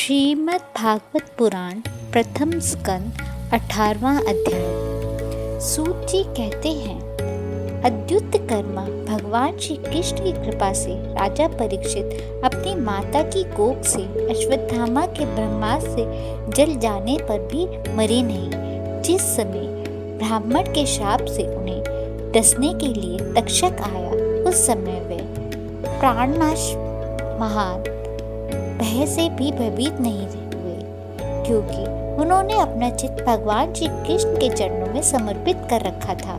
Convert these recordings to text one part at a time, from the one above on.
श्रीमद् भागवत पुराण प्रथम स्कंद 18वां अध्याय। सूत जी कहते हैं, अद्युत कर्मा भगवान श्री कृष्ण की कृपा से राजा परीक्षित अपनी माता की कोख से अश्वत्थामा के ब्रह्मास्त्र से जल जाने पर भी मरे नहीं। जिस समय ब्राह्मण के शाप से उन्हें डसने के लिए तक्षक आया, उस समय वे प्राणनाश महान भय से भी भयभीत नहीं हुए, क्योंकि उन्होंने अपना चित्त भगवान श्री कृष्ण के चरणों में समर्पित कर रखा था।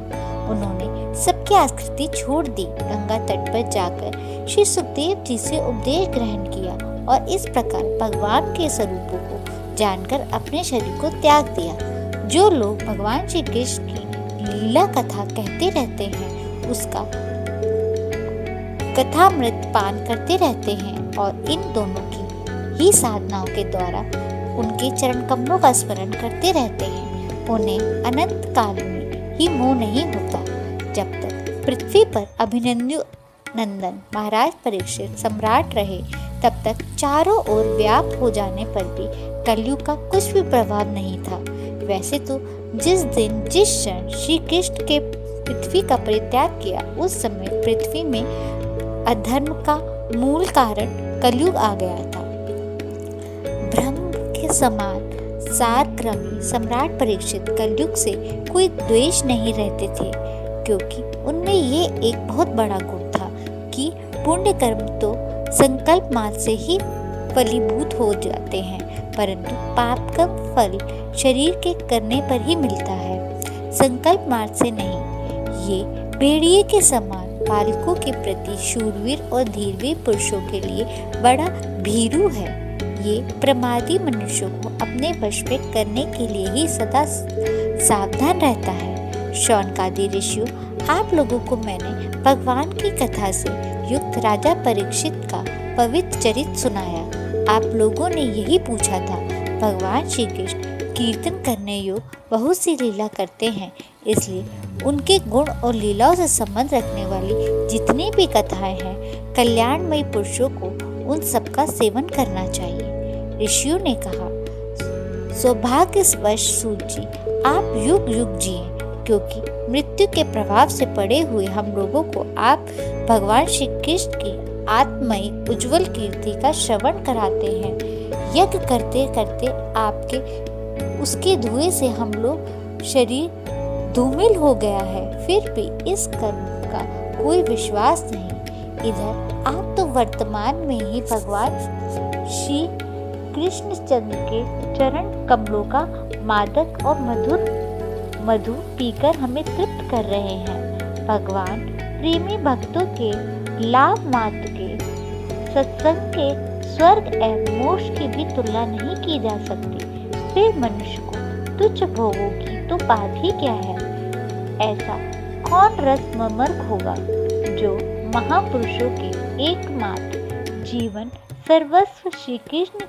उन्होंने सबकी आकृति छोड़ दी, गंगा तट पर जाकर श्री सुखदेव जी से उपदेश ग्रहण किया और इस प्रकार भगवान के स्वरूपों को जानकर अपने शरीर को त्याग दिया। जो लोग भगवान श्री कृष्ण की लीला कथा कहते रहते हैं, उसका कथामृत पान करते रहते हैं और इन दोनों की ही साधनाओं के द्वारा उनके चरण कमलों का स्मरण करते रहते हैं, उन्हें अनंत काल में ही मोह नहीं होता। जब तक पृथ्वी पर अभिमन्यु नंदन महाराज परीक्षित सम्राट रहे, तब तक चारों ओर व्याप्त हो जाने पर भी कलयुग का कुछ भी प्रभाव नहीं था। वैसे तो जिस दिन जिस क्षण श्री कृष्ण के पृथ्वी का परित्याग किया, उस समय पृथ्वी में अधर्म का मूल कारण कलयुग आ गया था। ब्रह्म के समान सारग्रामी सम्राट परीक्षित कलयुग से कोई द्वेष नहीं रहते थे, क्योंकि उनमें ये एक बहुत बड़ा गुण था कि पुण्य कर्म तो संकल्प मात्र से ही फलीभूत हो जाते हैं, परंतु पाप का फल शरीर के करने पर ही मिलता है, संकल्प मात्र से नहीं। ये भेड़िए के समान बालकों के प्रति शूरवीर और धीरवीर पुरुषों के लिए बड़ा भीरू है। ये प्रमादी मनुष्यों को अपने वश में करने के लिए ही सदा सावधान रहता है। शौनकादि ऋषियों, आप लोगों को मैंने भगवान की कथा से युक्त राजा परीक्षित का पवित्र चरित्र सुनाया। आप लोगों ने यही पूछा था, भगवान श्री कृष्ण कीर्तन करने योग्य बहुत सी लीला करते हैं, इसलिए उनके गुण और लीलाओं से संबंध रखने वाली जितनी भी कथाएं हैं, कल्याणमयी पुरुषों को उन सबका सेवन करना चाहिए। ऋषियों ने कहा, सौभाग्यवश सूत जी, आप युग युग जिए, क्योंकि मृत्यु के प्रभाव से पड़े हुए हम लोगों को आप भगवान श्री कृष्ण की आत्मयी उज्जवल कीर्ति का श्रवण कराते हैं। यज्ञ करते करते आपके उसके धुएं से हम लोग शरीर धूमिल हो गया है, फिर भी इस कर्म का कोई विश्वास नहीं। इधर आप तो वर्तमान में ही भगवान श्री कृष्णचंद्र के चरण कमलों का मादक और मधु पीकर हमें तृप्त कर रहे हैं। भगवान प्रेमी भक्तों के लाभ मात्र के सत्संग के स्वर्ग एवं मोक्ष की भी तुलना नहीं की जा सकती। फिर मनुष्य को तुच्छ भोगों की तो बात ही क्या है। ऐसा कौन रसमर्मक होगा जो महापुरुषों के एकमात्र जीवन सर्वस्व श्री कृष्ण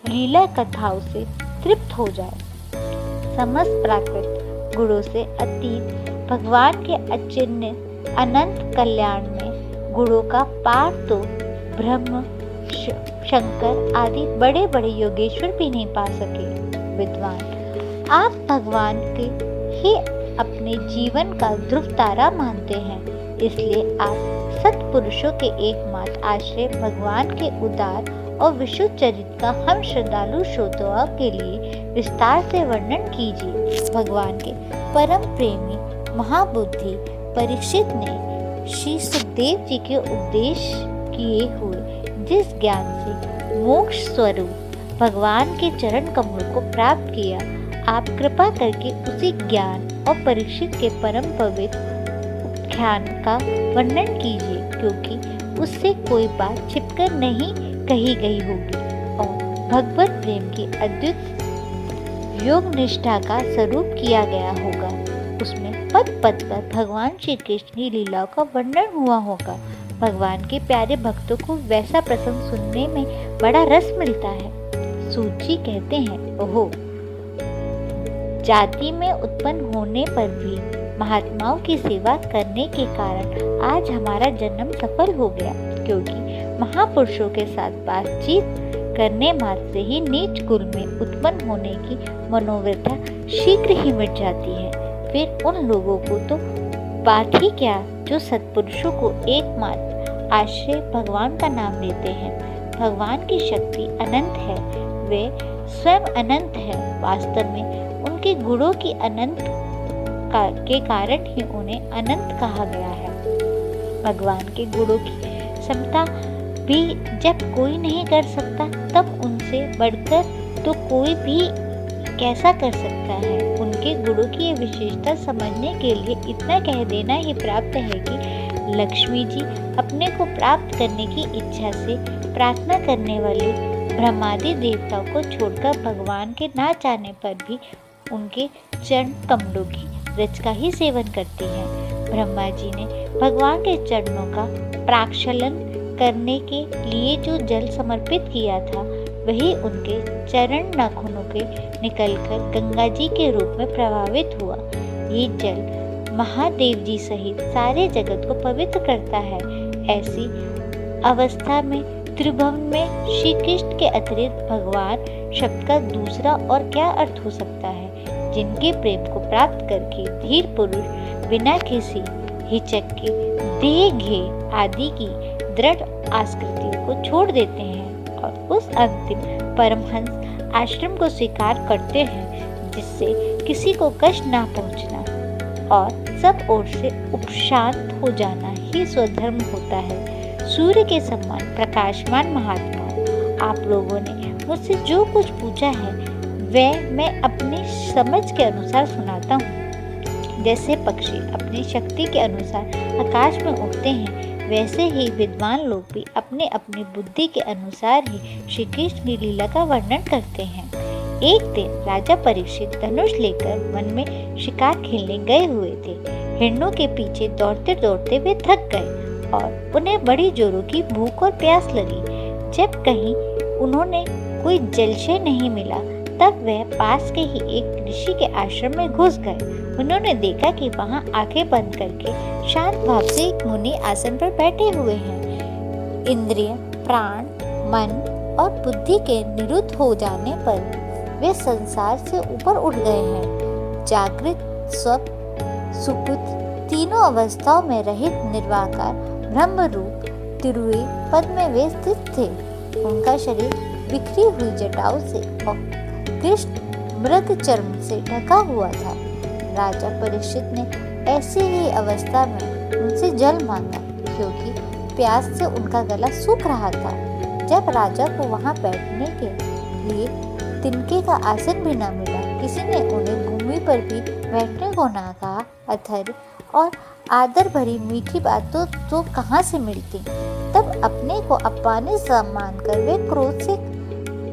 लीला कथाओं से तृप्त हो जाए। समस्त प्राकृत गुणों से अतीत भगवान के अचिन्त्य अनंत कल्याण में गुणों का पार तो ब्रह्म शंकर आदि बड़े बड़े योगेश्वर भी नहीं पा सके। विद्वान, आप भगवान के ही अपने जीवन का ध्रुव तारा मानते हैं, इसलिए आप सत्पुरुषों के एकमात्र आश्रय भगवान के उदार और विशुद्ध चरित्र का हम श्रद्धालु श्रोताओं के लिए विस्तार से वर्णन कीजिए। भगवान के परम प्रेमी महाबुद्धि परीक्षित ने श्री सुखदेव जी के उपदेश किए हुए जिस ज्ञान से मोक्ष स्वरूप भगवान के चरण कमलों को प्राप्त किया, आप कृपा करके उसी ज्ञान और परीक्षित के परम पवित्र उपाख्यान का वर्णन कीजिए, क्योंकि उससे कोई बात छिपकर नहीं कही गई होगी और भगवत प्रेम की अद्भुत योग निष्ठा का स्वरूप किया गया होगा। उसमें पद पद पर भगवान श्री कृष्ण की लीलाओं का वर्णन हुआ होगा। भगवान के प्यारे भक्तों को वैसा प्रसंग सुनने में बड़ा रस मिलता है। सूत जी कहते हैं, ओहो, जाति में उत्पन्न होने पर भी महात्माओं की सेवा करने के कारण आज हमारा जन्म सफल हो गया, क्योंकि महापुरुषों के साथ बातचीत करने मात्र से ही नीच कुल में उत्पन्न होने की मनोव्यथा शीघ्र ही मिट जाती है। फिर उन लोगों को तो बात ही क्या जो सत्पुरुषों को एकमात्र आश्रय भगवान का नाम लेते हैं। भगवान की शक्ति अनंत है, वे स्वयं अनंत है। वास्तव में उनके गुणों की अनंत के कारण ही उन्हें अनंत कहा गया है। भगवान के गुणों की क्षमता भी जब कोई नहीं कर सकता, तब उनसे बढ़कर तो कोई भी कैसा कर सकता है। उनके गुणों की ये विशेषता समझने के लिए इतना कह देना ही प्राप्त है कि लक्ष्मी जी अपने को प्राप्त करने की इच्छा से प्रार्थना करने वाले ब्रह्मादि देवताओं को छोड़कर भगवान के ना चाहने पर भी उनके चरण कमलों की रज का ही सेवन करती हैं। ब्रह्मा जी ने भगवान के चरणों का प्राक्षालन करने के लिए जो जल समर्पित किया था, वही उनके चरण नाखूनों के निकलकर गंगा जी के रूप में प्रभावित हुआ। ये जल महादेव जी सहित सारे जगत को पवित्र करता है। ऐसी अवस्था में त्रिभुवन में श्री कृष्ण के अतिरिक्त भगवान शब्द का दूसरा और क्या अर्थ हो सकता है। जिनके प्रेम को प्राप्त करके धीर पुरुष बिना किसी हिचक के देह घेय आदि की दृढ़ आसक्तियों को छोड़ देते हैं और उस अंतिम परमहंस आश्रम को स्वीकार करते हैं, जिससे किसी को कष्ट ना पहुंचना और सब ओर से उपशांत हो जाना ही स्वधर्म होता है। सूर्य के समान प्रकाशमान महात्मा, आप लोगों ने मुझसे जो कुछ पूछा है वह मैं अपनी समझ के अनुसार सुनाता हूँ। जैसे पक्षी अपनी शक्ति के अनुसार आकाश में उड़ते हैं, वैसे ही विद्वान लोग भी अपने अपनी बुद्धि के अनुसार ही श्री कृष्ण की लीला का वर्णन करते हैं। एक दिन राजा परीक्षित धनुष लेकर वन में शिकार खेलने गए हुए थे। हिरणों के पीछे दौड़ते दौड़ते वे थक गए और उन्हें बड़ी जोरों की भूख और प्यास लगी। जब कहीं उन्होंने कोई जलाशय नहीं मिला, तब वह पास के ही एक ऋषि के आश्रम में घुस गए। उन्होंने देखा कि वहां आंखें बंद करके शांत भाव से एक मुनि आसन पर बैठे हुए हैं। इंद्रिय, प्राण, मन और बुद्धि के निरुद्ध हो जाने पर वे संसार से ऊपर उठ गए हैं। जागृत, स्वप्न, सुषुप्त तीनों अवस्थाओं में रहित निर्वाकार ब्रह्म रूप तिरुवे पद में वे स्थित थे। उनका शरीर बिखरी हुई जटाओं से और कृष्ण मृग चर्म से ढका हुआ था। राजा परीक्षित ने ऐसी ही अवस्था में उनसे जल मांगा, क्योंकि प्यास से उनका गला सूख रहा था। जब राजा को वहां बैठने के लिए तिनके का आसन भी न मिला, किसी ने उन्हें भूमि पर भी बैठने को ना कहा। अथर्व और आदर भरी मीठी बातों तो कहाँ से मिलती। तब अपने को अपमानित मानकर वे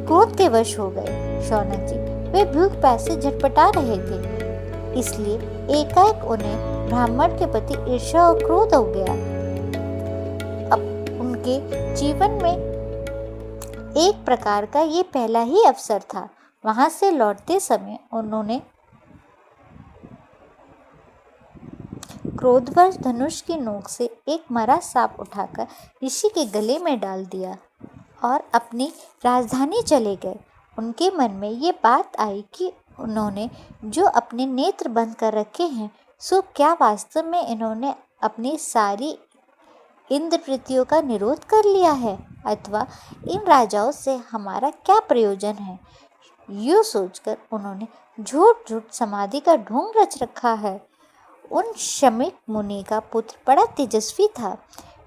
क्रोध के वश हो गए। शौनक जी, वे भूख प्यास से झटपटा रहे थे, इसलिए एकाएक उन्हें ब्राह्मण के प्रति ईर्ष्या और क्रोध हो गया। अब उनके जीवन में एक प्रकार का ये पहला ही अवसर था। वहां से लौटते समय उन्होंने क्रोधवश धनुष की नोक से एक मरा सांप उठाकर ऋषि के गले में डाल दिया और अपनी राजधानी चले गए। उनके मन में ये बात आई कि उन्होंने जो अपने नेत्र बंद कर रखे हैं, सो क्या वास्तव में इन्होंने अपनी सारी इंद्रियों का निरोध कर लिया है, अथवा इन राजाओं से हमारा क्या प्रयोजन है। यूँ सोचकर उन्होंने झूठ झूठ समाधि का ढोंग रच रखा है। उन शमीक मुनि का पुत्र बड़ा तेजस्वी था।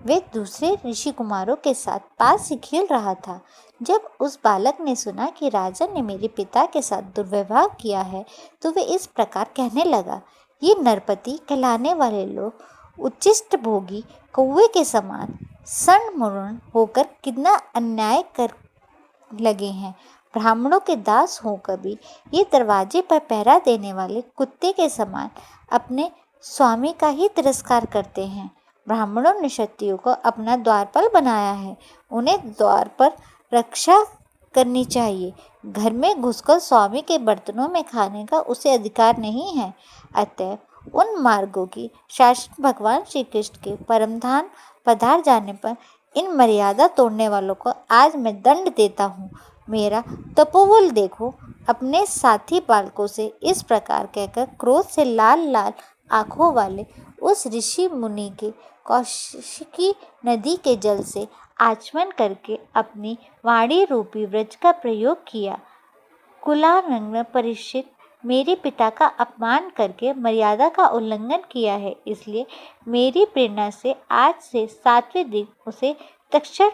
वे दूसरे ऋषि कुमारों के साथ पास ही खेल रहा था। जब उस बालक ने सुना कि राजा ने मेरे पिता के साथ दुर्व्यवहार किया है, तो वे इस प्रकार कहने लगा, ये नरपति कहलाने वाले लोग उच्चिष्ट भोगी कौवे के समान सण होकर कितना अन्याय कर लगे हैं। ब्राह्मणों के दास होकर भी ये दरवाजे पर पहरा देने वाले कुत्ते के समान अपने स्वामी का ही तिरस्कार करते हैं। ब्राह्मणों ने क्षत्रियों को अपना द्वारपाल बनाया है, उन्हें द्वार पर रक्षा करनी चाहिए। घर में घुसकर स्वामी के बर्तनों में खाने का उसे अधिकार नहीं है। अतः उन मार्गों की शासन भगवान श्री कृष्ण के परमधाम पधार जाने पर इन मर्यादा तोड़ने वालों को आज मैं दंड देता हूँ। मेरा तपोबल देखो। अपने साथी बालकों से इस प्रकार कहकर क्रोध से लाल लाल आंखों वाले उस ऋषि मुनि के कौशिकी नदी के जल से आचमन करके अपनी वाणी रूपी व्रज का प्रयोग किया। कुलानंग परीक्षित, मेरे पिता का अपमान करके मर्यादा का उल्लंघन किया है, इसलिए मेरी प्रेरणा से आज से 7वें दिन उसे तक्षक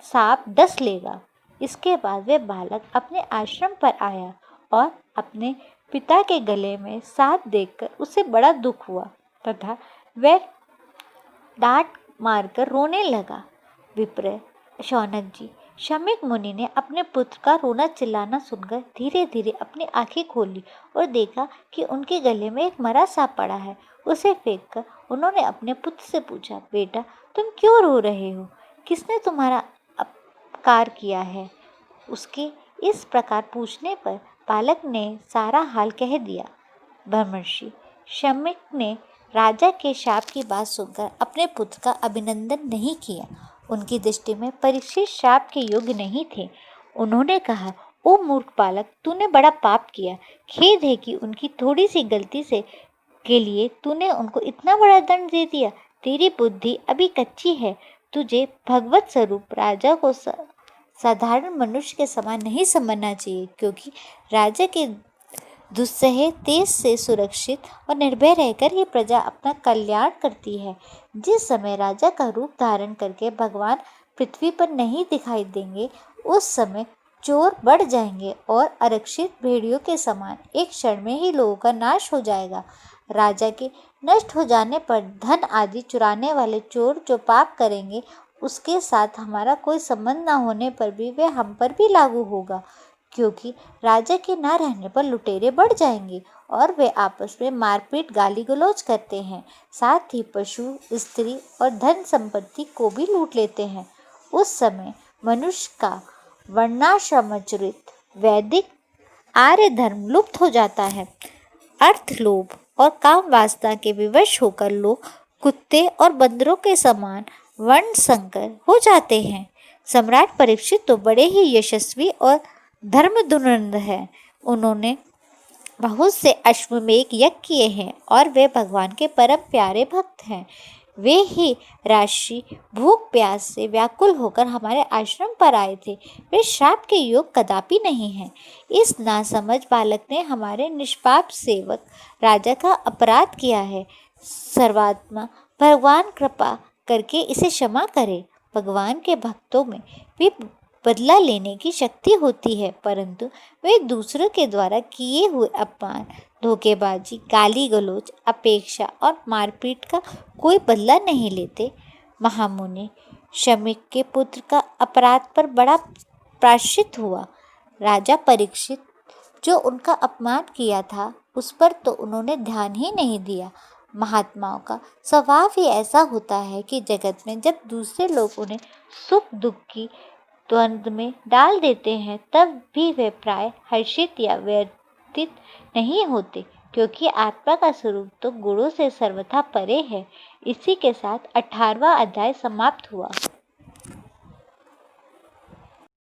सांप डस लेगा। इसके बाद वह बालक अपने आश्रम पर आया और अपने पिता के गले में सांप देखकर उसे बड़ा दुख हुआ तथा वह डांट मारकर रोने लगा। विप्र शौनक जी, शमीक मुनि ने अपने पुत्र का रोना चिल्लाना सुनकर धीरे धीरे अपनी आंखें खोली और देखा कि उनके गले में एक मरा सांप पड़ा है। उसे फेंककर उन्होंने अपने पुत्र से पूछा, बेटा तुम क्यों रो रहे हो? किसने तुम्हारा अपकार किया है? उसके इस प्रकार पूछने पर बालक ने सारा हाल कह दिया। ब्रह्मर्षि शमीक ने राजा के शाप की बात सुनकर अपने पुत्र का अभिनंदन नहीं किया। उनकी दृष्टि में परीक्षित शाप के योग्य नहीं थे। उन्होंने कहा, ओ मूर्ख बालक, तूने बड़ा पाप किया। खेद है कि उनकी थोड़ी सी गलती से के लिए तूने उनको इतना बड़ा दंड दे दिया। तेरी बुद्धि अभी कच्ची है। तुझे भगवत स्वरूप राजा को साधारण मनुष्य के समान नहीं समझना चाहिए, क्योंकि राजा के दुस्सह तेज से सुरक्षित और निर्भय रहकर ही प्रजा अपना कल्याण करती है। जिस समय राजा का रूप धारण करके भगवान पृथ्वी पर नहीं दिखाई देंगे, उस समय चोर बढ़ जाएंगे और आरक्षित भेड़ियों के समान एक क्षण में ही लोगों का नाश हो जाएगा। राजा के नष्ट हो जाने पर धन आदि चुराने वाले चोर जो पाप करेंगे, उसके साथ हमारा कोई संबंध न होने पर भी वह हम पर भी लागू होगा, क्योंकि राजा के न रहने पर लुटेरे बढ़ जाएंगे और वे आपस में मारपीट गाली गलौज करते हैं। साथ ही पशु, स्त्री और धन संपत्ति को भी लूट लेते हैं। उस समय मनुष्य का वर्णाश्रमाचरित वैदिक आर्य धर्म लुप्त हो जाता है। अर्थ, लोभ और काम वासना के विवश होकर लोग कुत्ते और बंदरों के समान वर्ण संकर हो जाते हैं। सम्राट परीक्षित तो बड़े ही यशस्वी और धर्मधुरंध है। उन्होंने बहुत से अश्वमेध यज्ञ किए हैं और वे भगवान के परम प्यारे भक्त हैं। वे ही राशि भूख प्यास से व्याकुल होकर हमारे आश्रम पर आए थे। वे श्राप के योग कदापि नहीं हैं। इस नासमझ बालक ने हमारे निष्पाप सेवक राजा का अपराध किया है। सर्वात्मा भगवान कृपा करके इसे क्षमा करे। भगवान के भक्तों में भी बदला लेने की शक्ति होती है, परंतु वे दूसरों के द्वारा किए हुए अपमान, धोखेबाजी, गाली गलौज, अपेक्षा और मारपीट का कोई बदला नहीं लेते। महामुनि शमीक के पुत्र का अपराध पर बड़ा प्रायश्चित हुआ। राजा परीक्षित जो उनका अपमान किया था, उस पर तो उन्होंने ध्यान ही नहीं दिया। महात्माओं का स्वभाव ही ऐसा होता है कि जगत में जब दूसरे लोग उन्हें सुख दुख की द्वंद्व में डाल देते हैं, तब भी वे प्राय हर्षित या व्यथित नहीं होते, क्योंकि आत्मा का स्वरूप तो गुणों से सर्वथा परे है। इसी के साथ 18वां अध्याय समाप्त हुआ।